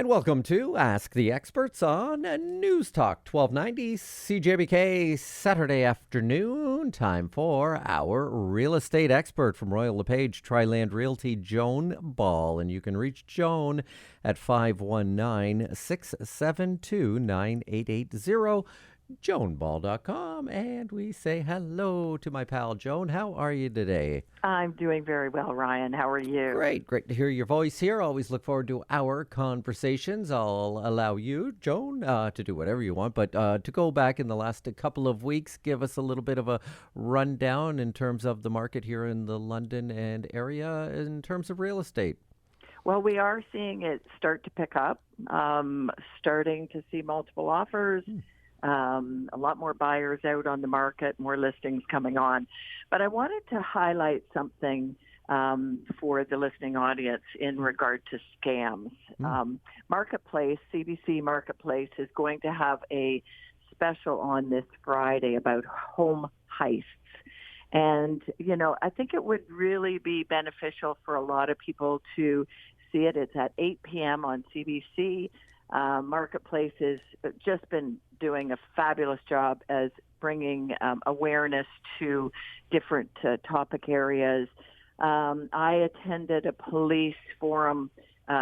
And welcome to Ask the Experts on Newstalk 1290 CJBK Saturday afternoon. Time for our real estate expert from Royal LePage Triland Realty, Joan Ball. And you can reach Joan at 519-672-9880. JoanBall.com, and we say hello to my pal Joan. How are you today? I'm doing very well, Ryan. How are you? Great to hear your voice here. Always look forward to our conversations. I'll allow you, Joan, to do whatever you want, but to go back in the last couple of weeks, give us a little bit of a rundown in terms of the market here in the London and area in terms of real estate. Well, we are seeing it start to pick up, starting to see multiple offers. A lot more buyers out on the market, more listings coming on. But I wanted to highlight something for the listening audience in regard to scams. Marketplace, CBC Marketplace, is going to have a special on this Friday about home heists. And, you know, I think it would really be beneficial for a lot of people to see it. It's at 8 p.m. on CBC. Marketplace has just been doing a fabulous job as bringing awareness to different topic areas. I attended a police forum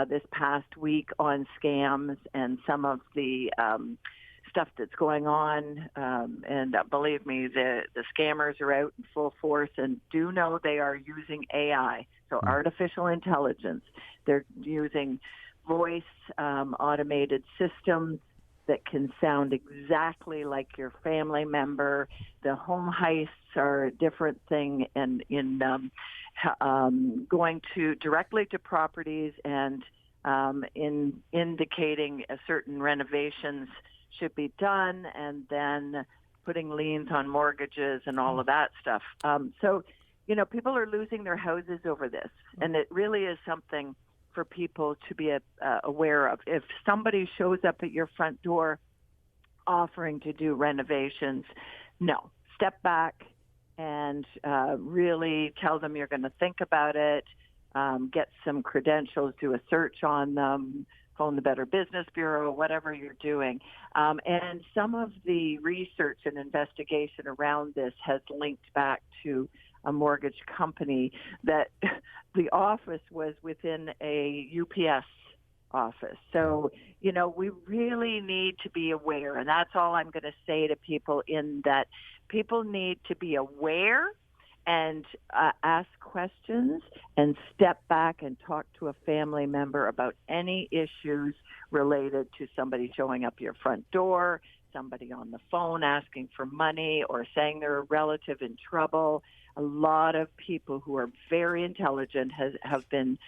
this past week on scams and some of the stuff that's going on. And believe me, the scammers are out in full force, and do know they are using AI, so artificial intelligence. They're using voice automated systems that can sound exactly like your family member. The home heists are a different thing, and in going to directly to properties and in indicating a certain renovations should be done, and then putting liens on mortgages and all of that stuff. So, you know, people are losing their houses over this, and it really is something for people to be aware of. If somebody shows up at your front door offering to do renovations, no, step back and really tell them you're going to think about it, get some credentials, do a search on them, phone the Better Business Bureau, whatever you're doing. And some of the research and investigation around this has linked back to a mortgage company that the office was within a UPS office. So, you know, we really need to be aware. And that's all I'm going to say to people, in that people need to be aware and ask questions and step back and talk to a family member about any issues related to somebody showing up your front door, somebody on the phone asking for money, or saying they're a relative in trouble. A lot of people who are very intelligent have been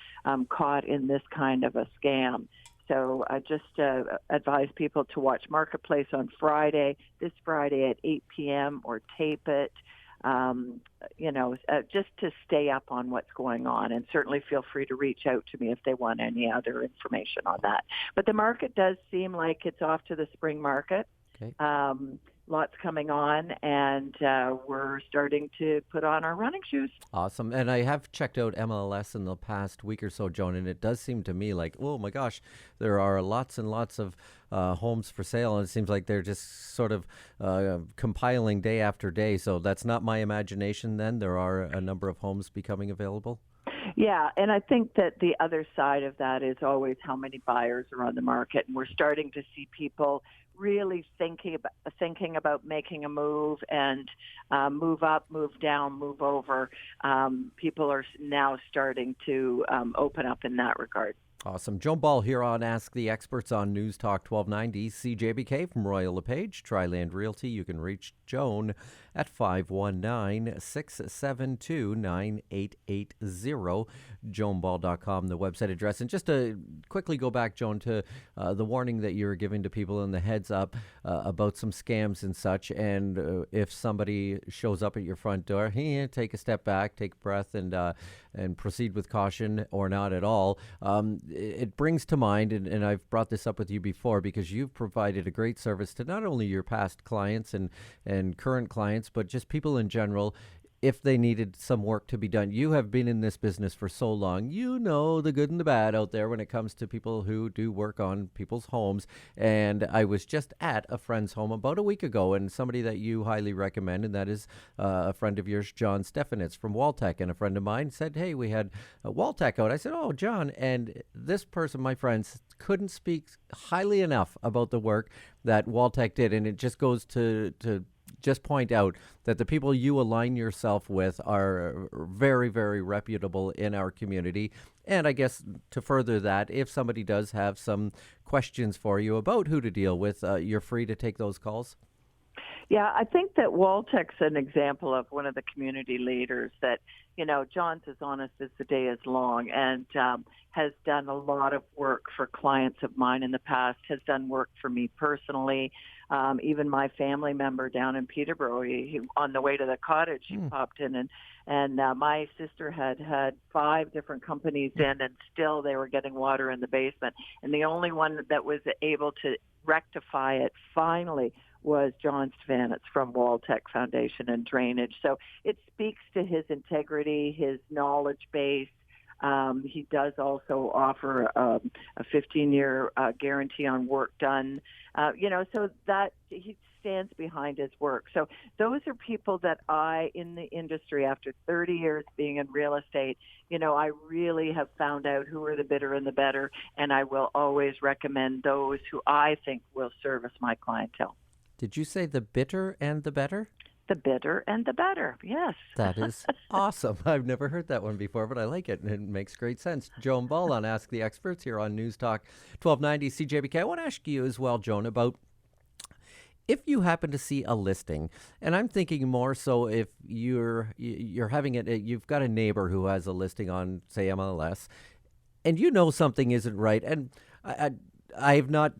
caught in this kind of a scam. So I just advise people to watch Marketplace on this Friday at 8 p.m. or tape it, just to stay up on what's going on. And certainly feel free to reach out to me if they want any other information on that. But the market does seem like it's off to the spring market. Okay. Lots coming on, and we're starting to put on our running shoes. Awesome. And I have checked out MLS in the past week or so, Joan, and it does seem to me like, oh my gosh, there are lots and lots of homes for sale, and it seems like they're just sort of compiling day after day. So that's not my imagination then. There are a number of homes becoming available. Yeah, and I think that the other side of that is always how many buyers are on the market, and we're starting to see people really thinking about making a move and move up, move down, move over. People are now starting to open up in that regard. Awesome. Joan Ball here on Ask the Experts on News Talk 1290 CJBK from Royal LePage Triland Realty. You can reach Joan at 519-672-9880. JoanBall.com, the website address. And just to quickly go back, Joan, to the warning that you were giving to people and the heads up about some scams and such. And if somebody shows up at your front door, take a step back, take a breath, and proceed with caution, or not at all. It brings to mind, and I've brought this up with you before, because you've provided a great service to not only your past clients and current clients, but just people in general. if they needed some work to be done. You have been in this business for so long. You know the good and the bad out there when it comes to people who do work on people's homes. And I was just at a friend's home about a week ago, and somebody that you highly recommend, and that is a friend of yours, John Stefanitz from Waltech. And a friend of mine said, hey, we had Waltech out. I said, oh, John. And this person, my friends, couldn't speak highly enough about the work that Waltech did. And it just goes to just point out that the people you align yourself with are very, very reputable in our community. And I guess to further that, if somebody does have some questions for you about who to deal with, you're free to take those calls. Yeah, I think that Waltech's an example of one of the community leaders that, John's as honest as the day is long, and has done a lot of work for clients of mine in the past, has done work for me personally. Even my family member down in Peterborough, he on the way to the cottage, he popped in, and my sister had 5 different companies in, and still they were getting water in the basement. And the only one that was able to rectify it finally was John Stefanitz from Waltech Foundation and Drainage. So it speaks to his integrity, his knowledge base. He does also offer a 15-year guarantee on work done, so that he stands behind his work. So those are people that in the industry, after 30 years being in real estate, I really have found out who are the bidder and the better, and I will always recommend those who I think will service my clientele. Did you say the bitter and the better? The bitter and the better, yes. That is awesome. I've never heard that one before, but I like it, and it makes great sense. Joan Ball on Ask the Experts here on Newstalk 1290 CJBK. I want to ask you as well, Joan, about if you happen to see a listing, and I'm thinking more so if you're having it, you've got a neighbor who has a listing on, say, MLS, and something isn't right, and I've not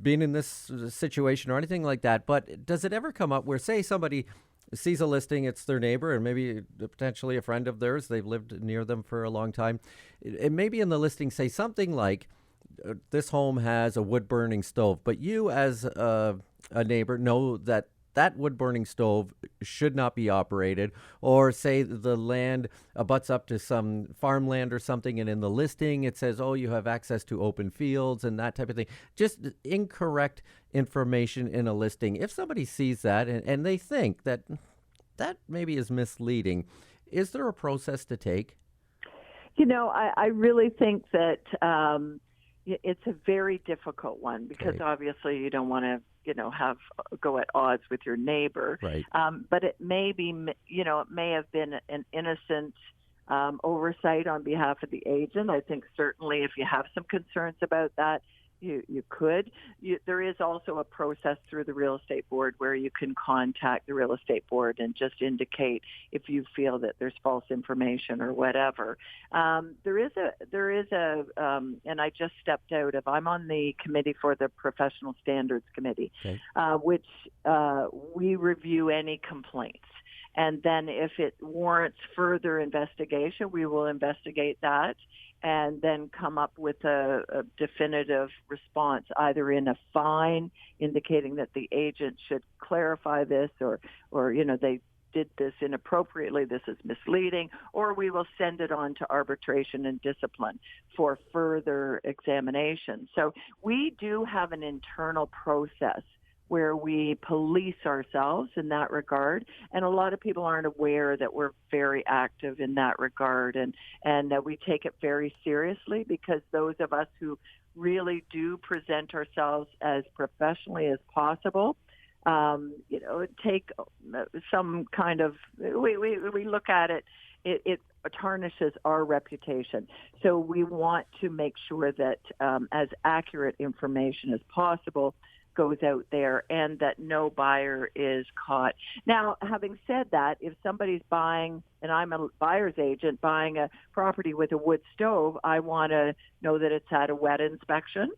been in this situation or anything like that, but does it ever come up where, say, somebody sees a listing, it's their neighbor and maybe potentially a friend of theirs, they've lived near them for a long time, and maybe in the listing say something like, this home has a wood-burning stove, but you as a neighbor know that wood-burning stove should not be operated, or say the land abuts up to some farmland or something, and in the listing it says, oh, you have access to open fields and that type of thing. Just incorrect information in a listing. If somebody sees that and they think that maybe is misleading, is there a process to take? I really think that it's a very difficult one because obviously you don't want to go at odds with your neighbor. Right. But it may be, it may have been an innocent oversight on behalf of the agent. I think certainly if you have some concerns about that, you could. There is also a process through the real estate board where you can contact the real estate board and just indicate if you feel that there's false information or whatever. There is a, and I just stepped out of, I'm on the committee for the Professional Standards Committee, which we review any complaints. And then if it warrants further investigation, we will investigate that and then come up with a definitive response, either in a fine indicating that the agent should clarify this or they did this inappropriately, this is misleading, or we will send it on to arbitration and discipline for further examination. So we do have an internal process where we police ourselves in that regard. And a lot of people aren't aware that we're very active in that regard. And we take it very seriously because those of us who really do present ourselves as professionally as possible, take some kind of, we look at it, it tarnishes our reputation. So we want to make sure that as accurate information as possible goes out there and that no buyer is caught. Now, having said that, if somebody's buying, and I'm a buyer's agent, buying a property with a wood stove, I want to know that it's had a wet inspection.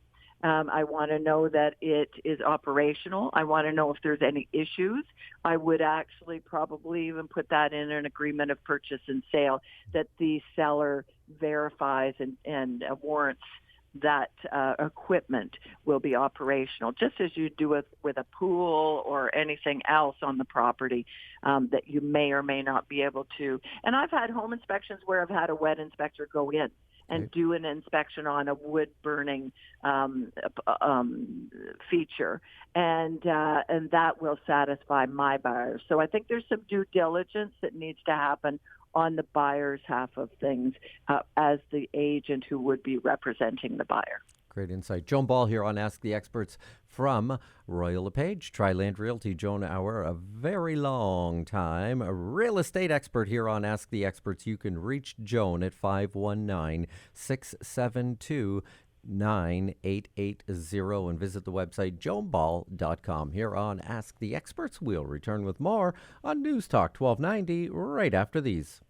I want to know that it is operational. I want to know if there's any issues. I would actually probably even put that in an agreement of purchase and sale that the seller verifies and warrants that equipment will be operational, just as you do with a pool or anything else on the property that you may or may not be able to. And I've had home inspections where I've had a wet inspector go in and do an inspection on a wood burning feature, and that will satisfy my buyers. So I think there's some due diligence that needs to happen on the buyer's half of things as the agent who would be representing the buyer. Great insight. Joan Ball here on Ask the Experts from Royal LePage, Tri-Land Realty. Joan, a very long time, a real estate expert here on Ask the Experts. You can reach Joan at 519-672-9880 and visit the website joanball.com. Here on Ask the Experts, we'll return with more on News Talk 1290 right after these.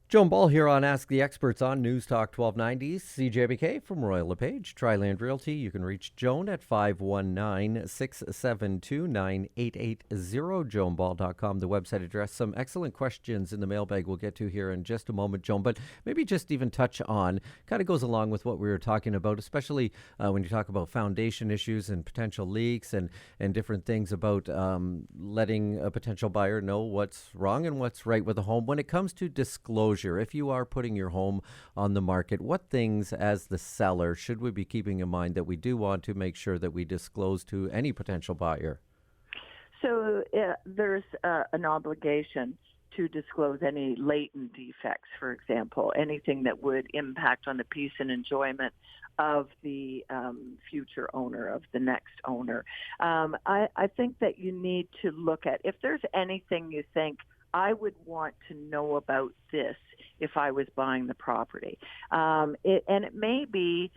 Joan Ball here on Ask the Experts on News Talk 1290, CJBK from Royal LePage, Tri-Land Realty. You can reach Joan at 519-672-9880, joanball.com, the website address. Some excellent questions in the mailbag we'll get to here in just a moment, Joan, but maybe just even touch on, kind of goes along with what we were talking about, especially when you talk about foundation issues and potential leaks and different things about letting a potential buyer know what's wrong and what's right with a home. When it comes to disclosure, if you are putting your home on the market, what things as the seller should we be keeping in mind that we do want to make sure that we disclose to any potential buyer? So there's an obligation to disclose any latent defects, for example, anything that would impact on the peace and enjoyment of the future owner, of the next owner. I think that you need to look at, if there's anything you think, I would want to know about this if I was buying the property. It may be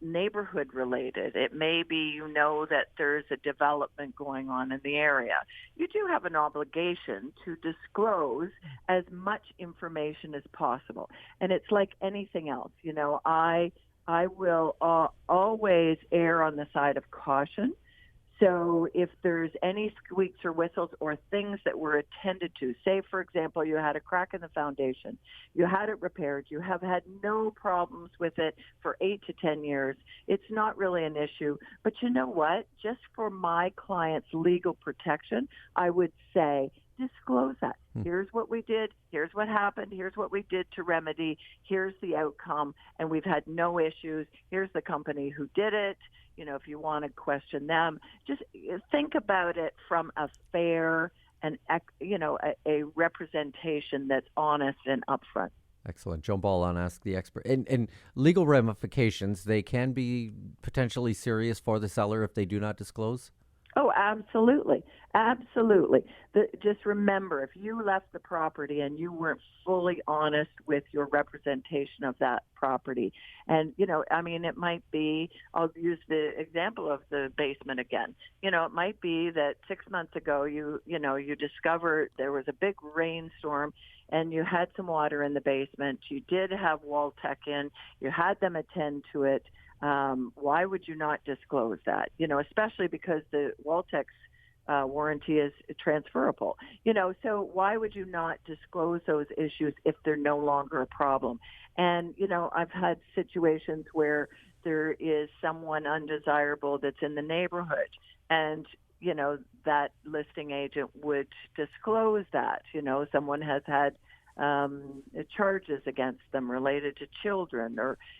neighborhood related. It may be, that there's a development going on in the area. You do have an obligation to disclose as much information as possible. And it's like anything else. I will always err on the side of caution. So if there's any squeaks or whistles or things that were attended to, say, for example, you had a crack in the foundation, you had it repaired, you have had no problems with it for 8 to 10 years, it's not really an issue. But you know what? Just for my client's legal protection, I would say disclose that. Here's what we did. Here's what happened. Here's what we did to remedy. Here's the outcome. And we've had no issues. Here's the company who did it. If you want to question them, just think about it from a fair and, a representation that's honest and upfront. Excellent. Joan Ball on Ask the Expert. And legal ramifications, they can be potentially serious for the seller if they do not disclose? Oh, absolutely. Absolutely. Just remember, if you left the property and you weren't fully honest with your representation of that property, and, it might be, I'll use the example of the basement again. It might be that 6 months ago, you discovered there was a big rainstorm and you had some water in the basement. You did have Waltech in. You had them attend to it. Why would you not disclose that? Especially because the Waltech's warranty is transferable. So why would you not disclose those issues if they're no longer a problem? And, I've had situations where there is someone undesirable that's in the neighborhood and, that listing agent would disclose that. Someone has had charges against them related to children,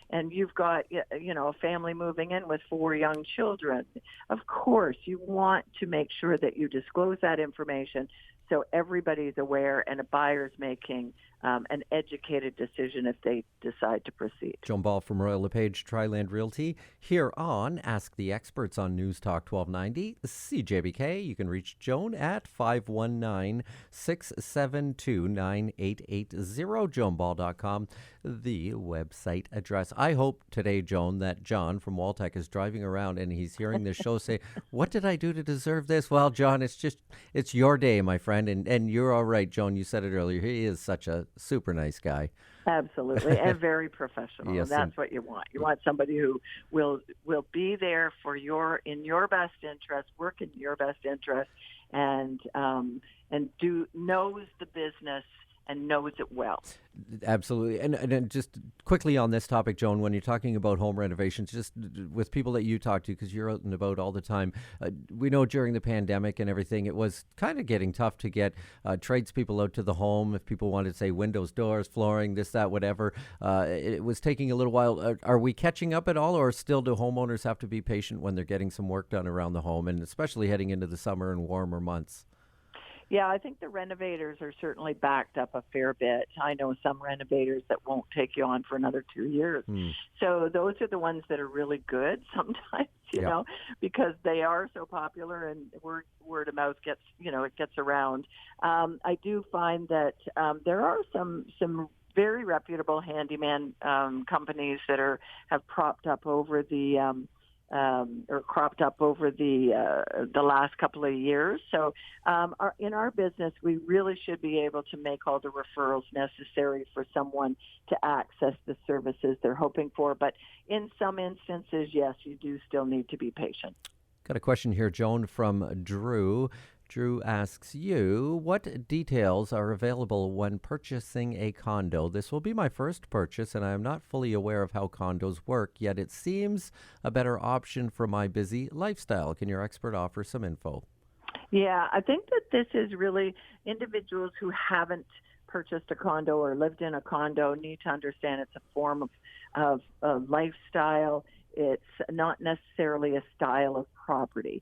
and you've got a family moving in with 4 young children. Of course, you want to make sure that you disclose that information so everybody's aware and a buyer's making an educated decision if they decide to proceed. Joan Ball from Royal LePage, Tri-Land Realty, here on Ask the Experts on News Talk 1290, CJBK. You can reach Joan at 519-672-9880, joanball.com, the website address. I hope today, Joan, that John from Waltech is driving around and he's hearing this show say, what did I do to deserve this? Well, John, it's your day, my friend, and you're all right, Joan. You said it earlier. He is such a super nice guy. Absolutely, and very professional. Yes, and that's what you want. You want somebody who will be there for in your best interest, work in your best interest, and knows the business and knows it well. Absolutely. And just quickly on this topic, Joan, when you're talking about home renovations, just with people that you talk to, because you're out and about all the time, we know during the pandemic and everything, it was kind of getting tough to get tradespeople out to the home. If people wanted to say windows, doors, flooring, this, that, whatever, it was taking a little while. Are we catching up at all, or still do homeowners have to be patient when they're getting some work done around the home, and especially heading into the summer and warmer months? Yeah, I think the renovators are certainly backed up a fair bit. I know some renovators that won't take you on for another 2 years. So those are the ones that are really good sometimes, you know, because they are so popular and word of mouth gets, it gets around. I do find that there are some very reputable handyman companies that have propped up over the or cropped up over the last couple of years. So in our business, we really should be able to make all the referrals necessary for someone to access the services they're hoping for. But in some instances, yes, you do still need to be patient. Got a question here, Joan, from Drew. Drew asks you, what details are available when purchasing a condo? This will be my first purchase, and I am not fully aware of how condos work, yet it seems a better option for my busy lifestyle. Can your expert offer some info? Yeah, I think that this is really individuals who haven't purchased a condo or lived in a condo need to understand it's a form of lifestyle. It's not necessarily a style of property.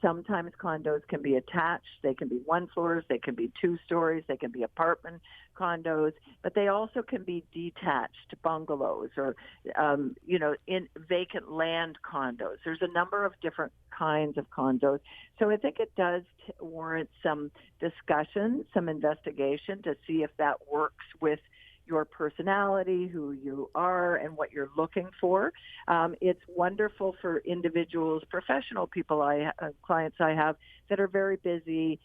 Sometimes condos can be attached. They can be one floors. They can be 2 stories. They can be apartment condos, but they also can be detached bungalows or, in vacant land condos. There's a number of different kinds of condos. So I think it does warrant some discussion, some investigation to see if that works with your personality, who you are, and what you're looking for. It's wonderful for individuals, professional people, clients I have that are very busy.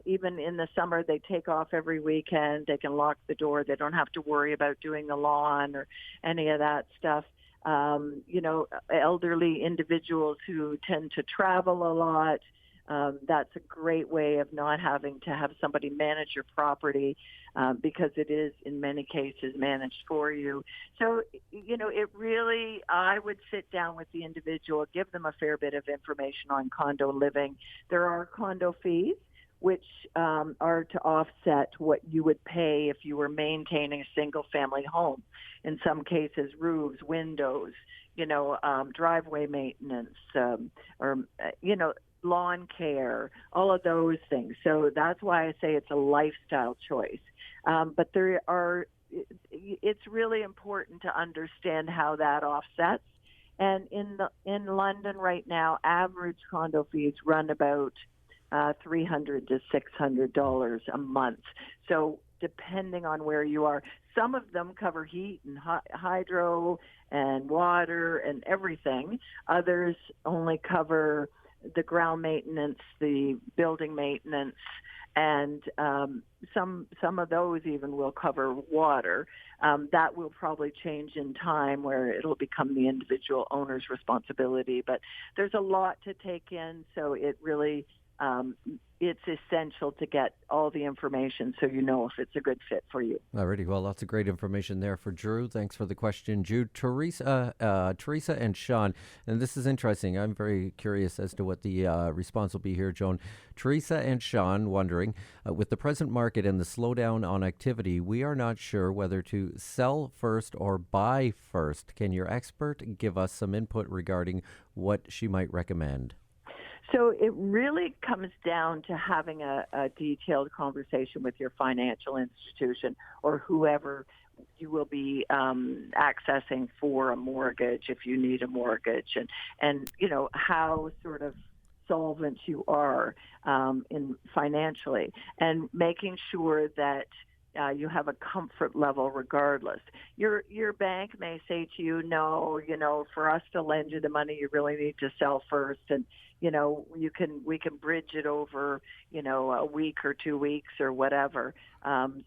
Even in the summer, they take off every weekend. They can lock the door. They don't have to worry about doing the lawn or any of that stuff. Elderly individuals who tend to travel a lot. That's a great way of not having to have somebody manage your property because it is, in many cases, managed for you. So, it really, I would sit down with the individual, give them a fair bit of information on condo living. There are condo fees, which are to offset what you would pay if you were maintaining a single-family home. In some cases, roofs, windows, driveway maintenance, lawn care, all of those things. So that's why I say it's a lifestyle choice. But it's really important to understand how that offsets. And in London right now, average condo fees run about $300 to $600 a month. So depending on where you are, some of them cover heat and hydro and water and everything. Others only cover the ground maintenance, the building maintenance, and some of those even will cover water. That will probably change in time where it'll become the individual owner's responsibility. But there's a lot to take in, so it really it's essential to get all the information so you know if it's a good fit for you. Alrighty, well, lots of great information there for Drew. Thanks for the question, Jude. Teresa and Sean, and this is interesting. I'm very curious as to what the response will be here, Joan. Teresa and Sean wondering, with the present market and the slowdown on activity, we are not sure whether to sell first or buy first. Can your expert give us some input regarding what she might recommend? So it really comes down to having a detailed conversation with your financial institution or whoever you will be accessing for a mortgage if you need a mortgage, and how sort of solvent you are in financially, and making sure that you have a comfort level regardless. Your bank may say to you, no, for us to lend you the money, you really need to sell first, and we can bridge it over, a week or 2 weeks or whatever,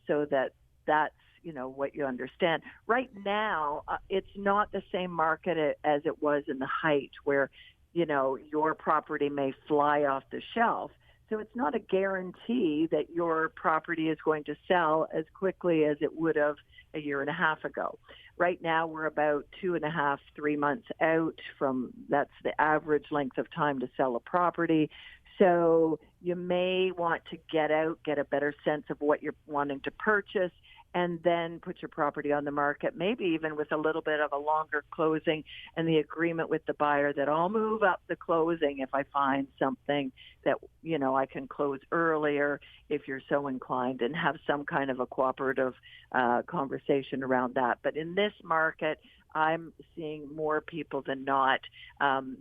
so that's what you understand. Right now, it's not the same market as it was in the height where, your property may fly off the shelf. So it's not a guarantee that your property is going to sell as quickly as it would have a year and a half ago. Right now, we're about 2.5, 3 months out from, that's the average length of time to sell a property. So you may want to get out, get a better sense of what you're wanting to purchase, and then put your property on the market, maybe even with a little bit of a longer closing and the agreement with the buyer that I'll move up the closing if I find something that, I can close earlier if you're so inclined, and have some kind of a cooperative conversation around that. But in this market, I'm seeing more people than not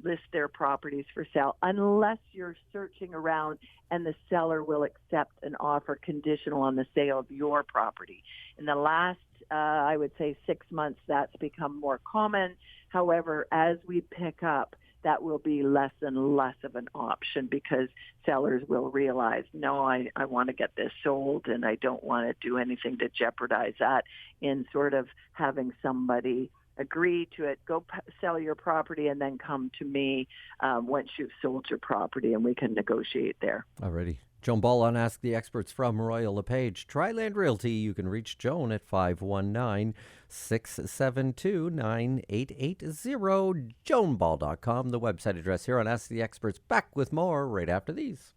list their properties for sale, unless you're searching around and the seller will accept an offer conditional on the sale of your property. In the last, I would say 6 months, that's become more common. However, as we pick up, that will be less and less of an option, because sellers will realize, no, I want to get this sold, and I don't want to do anything to jeopardize that in sort of having somebody agree to it, go sell your property, and then come to me once you've sold your property, and we can negotiate there. Alrighty. Joan Ball on Ask the Experts from Royal LePage. Triland Realty. You can reach Joan at 519-672-9880. JoanBall.com, the website address here on Ask the Experts. Back with more right after these.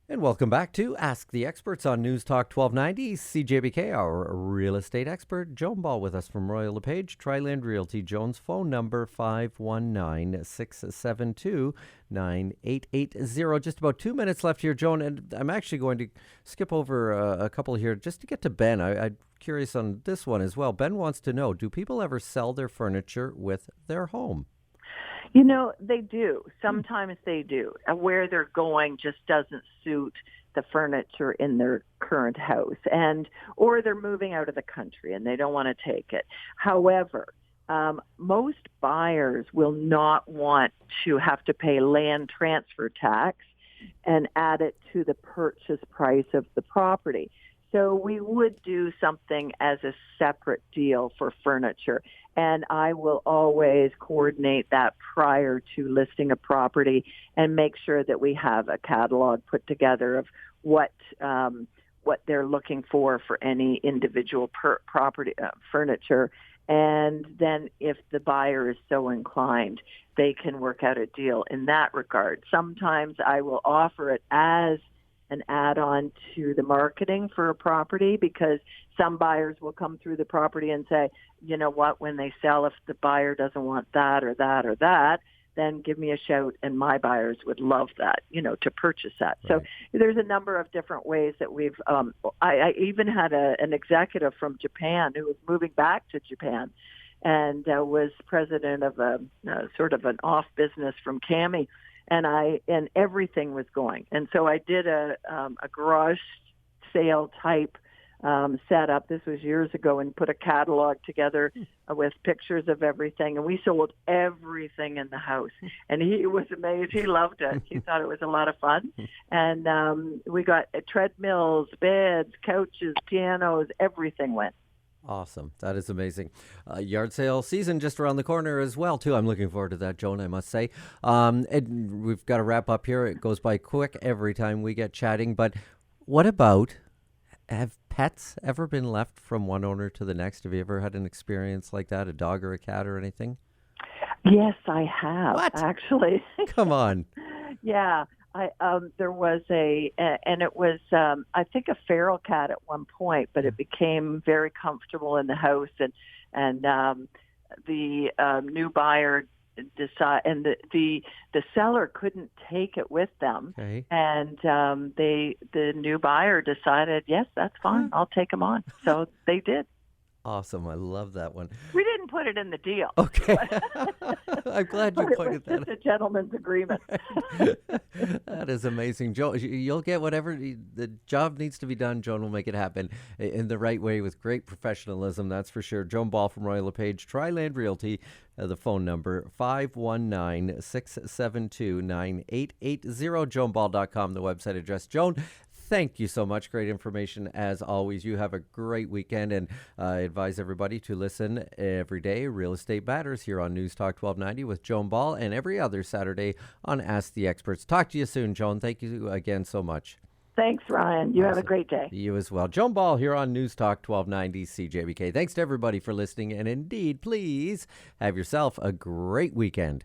And welcome back to Ask the Experts on Newstalk 1290. CJBK, our real estate expert, Joan Ball, with us from Royal LePage, Triland Realty. Joan's phone number, 519-672-9880. Just about 2 minutes left here, Joan, and I'm actually going to skip over a couple here just to get to Ben. I'm curious on this one as well. Ben wants to know, do people ever sell their furniture with their home? They do. Sometimes they do. Where they're going just doesn't suit the furniture in their current house, or they're moving out of the country and they don't want to take it. However, most buyers will not want to have to pay land transfer tax and add it to the purchase price of the property. So we would do something as a separate deal for furniture. And I will always coordinate that prior to listing a property and make sure that we have a catalog put together of what they're looking for any individual property furniture. And then if the buyer is so inclined, they can work out a deal in that regard. Sometimes I will offer it as an add-on to the marketing for a property, because some buyers will come through the property and say, you know what, when they sell, if the buyer doesn't want that or that or that, then give me a shout, and my buyers would love that, to purchase that. Right. So there's a number of different ways that we've, I even had an executive from Japan who was moving back to Japan and was president of a sort of an off business from Cami. And everything was going. And so I did a garage sale type setup. This was years ago, and put a catalog together with pictures of everything. And we sold everything in the house. And he was amazed. He loved it. He thought it was a lot of fun. And we got treadmills, beds, couches, pianos, everything went. Awesome. That is amazing. Yard sale season just around the corner as well, too. I'm looking forward to that, Joan, I must say. And we've got to wrap up here. It goes by quick every time we get chatting. But what about, have pets ever been left from one owner to the next? Have you ever had an experience like that, a dog or a cat or anything? Yes, I have. What? Actually. Come on. Yeah. There was and it was, I think, a feral cat at one point, but it became very comfortable in the house, and the new buyer and the seller couldn't take it with them, okay. And the new buyer decided, yes, that's fine, I'll take them on. So they did. Awesome. I love that one. We didn't put it in the deal. Okay. I'm glad you pointed that out. It was just a gentleman's agreement. That is amazing. Joan, you'll get whatever the job needs to be done. Joan will make it happen in the right way with great professionalism, that's for sure. Joan Ball from Royal LePage, Triland Realty. The phone number, 519-672-9880. JoanBall.com, the website address. Joan, thank you so much. Great information as always. You have a great weekend, and I advise everybody to listen every day. Real Estate Matters here on News Talk 1290 with Joan Ball, and every other Saturday on Ask the Experts. Talk to you soon, Joan. Thank you again so much. Thanks, Ryan. You have a great day. You as well. Joan Ball here on News Talk 1290 CJBK. Thanks to everybody for listening, and indeed, please have yourself a great weekend.